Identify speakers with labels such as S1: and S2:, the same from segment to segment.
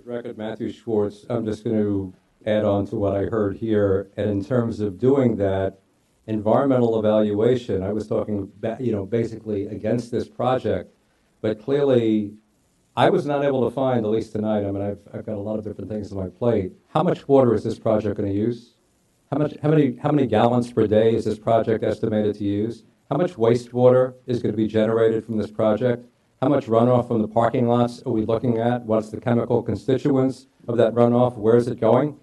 S1: Record Matthew Schwartz. I'm just going to add on to what I heard here. And in terms of doing that environmental evaluation, I was talking, basically against this project, but clearly I was not able to find, at least tonight. I mean, I've got a lot of different things on my plate. How much water is this project going to use? How many gallons per day is this project estimated to use? How much wastewater is going to be generated from this project? How much runoff from the parking lots are we looking at? What's the chemical constituents of that runoff? Where is it going?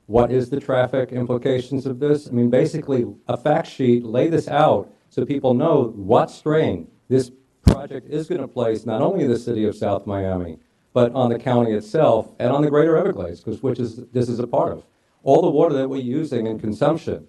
S1: What is the traffic implications of this? I mean, basically, a fact sheet, lay this out so people know what strain this project is going to place, not only in the city of South Miami, but on the county itself and on the greater Everglades, which this is a part of. All the water that we're using in consumption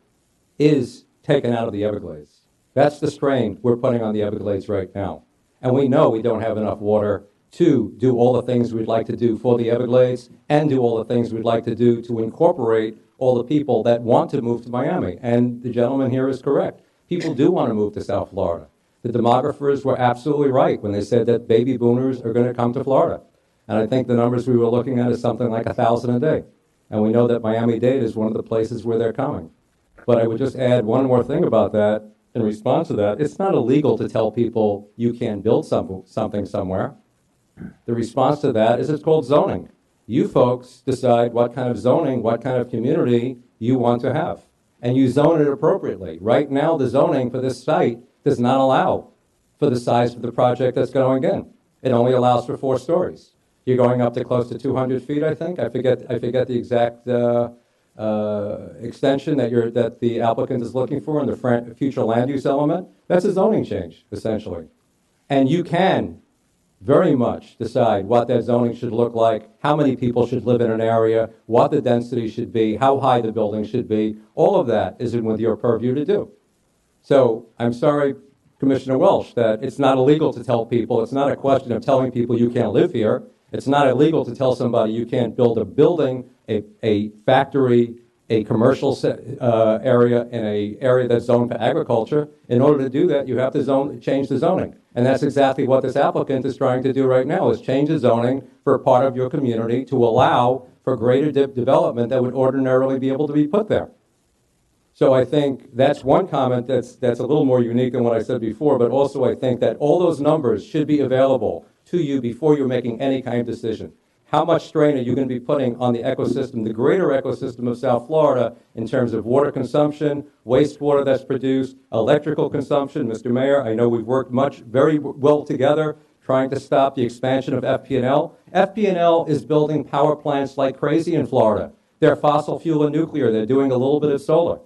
S1: is taken out of the Everglades. That's the strain we're putting on the Everglades right now. And we know we don't have enough water to do all the things we'd like to do for the Everglades and do all the things we'd like to do to incorporate all the people that want to move to Miami. And the gentleman here is correct. People do want to move to South Florida. The demographers were absolutely right when they said that baby boomers are going to come to Florida. And I think the numbers we were looking at is something like 1,000 a day. And we know that Miami-Dade is one of the places where they're coming. But I would just add one more thing about that. In response to that, it's not illegal to tell people you can't build something somewhere. The response to that is it's called zoning. You folks decide what kind of zoning, what kind of community you want to have. And you zone it appropriately. Right now, the zoning for this site does not allow for the size of the project that's going in. It only allows for 4 stories. You're going up to close to 200 feet, I think. I forget the exact extension that the applicant is looking for in the future land use element. That's a zoning change, essentially. And you can very much decide what that zoning should look like, how many people should live in an area, what the density should be, how high the building should be. All of that is with your purview to do. So I'm sorry, Commissioner Welch, that it's not illegal to tell people. It's not a question of telling people you can't live here. It's not illegal to tell somebody you can't build a building, a factory, a commercial area, in an area that's zoned for agriculture. In order to do that, you have to change the zoning. And that's exactly what this applicant is trying to do right now, is change the zoning for a part of your community to allow for greater development that would ordinarily be able to be put there. So I think that's one comment that's a little more unique than what I said before, but also I think that all those numbers should be available to you before you're making any kind of decision. How much strain are you going to be putting on the ecosystem, the greater ecosystem of South Florida, in terms of water consumption, wastewater that's produced, electrical consumption? Mr. Mayor, I know we've worked very well together trying to stop the expansion of FP&L. FP&L is building power plants like crazy in Florida. They're fossil fuel and nuclear. They're doing a little bit of solar.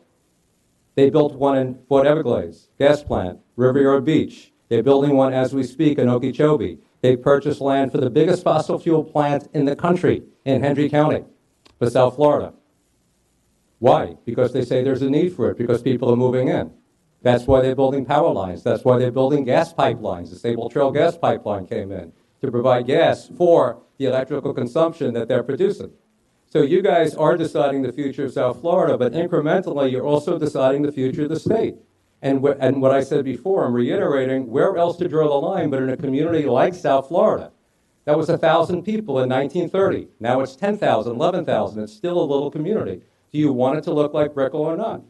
S1: They built one in Fort Everglades, gas plant, Riviera Beach. They're building one as we speak in Okeechobee. They purchased land for the biggest fossil fuel plant in the country in Hendry County for South Florida. Why? Because they say there's a need for it, because people are moving in. That's why they're building power lines. That's why they're building gas pipelines. The Sable Trail gas pipeline came in to provide gas for the electrical consumption that they're producing. So you guys are deciding the future of South Florida, but incrementally you're also deciding the future of the state. And what I said before, I'm reiterating, where else to draw the line but in a community like South Florida? That was 1,000 people in 1930. Now it's 10,000, 11,000. It's still a little community. Do you want it to look like Brickell or not?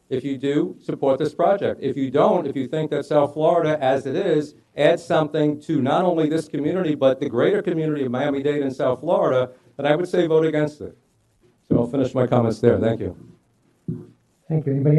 S1: If you do, support this project. If you don't, if you think that South Florida, as it is, adds something to not only this community, but the greater community of Miami-Dade and South Florida, then I would say vote against it. So I'll finish my comments there. Thank you.
S2: Thank you. Anybody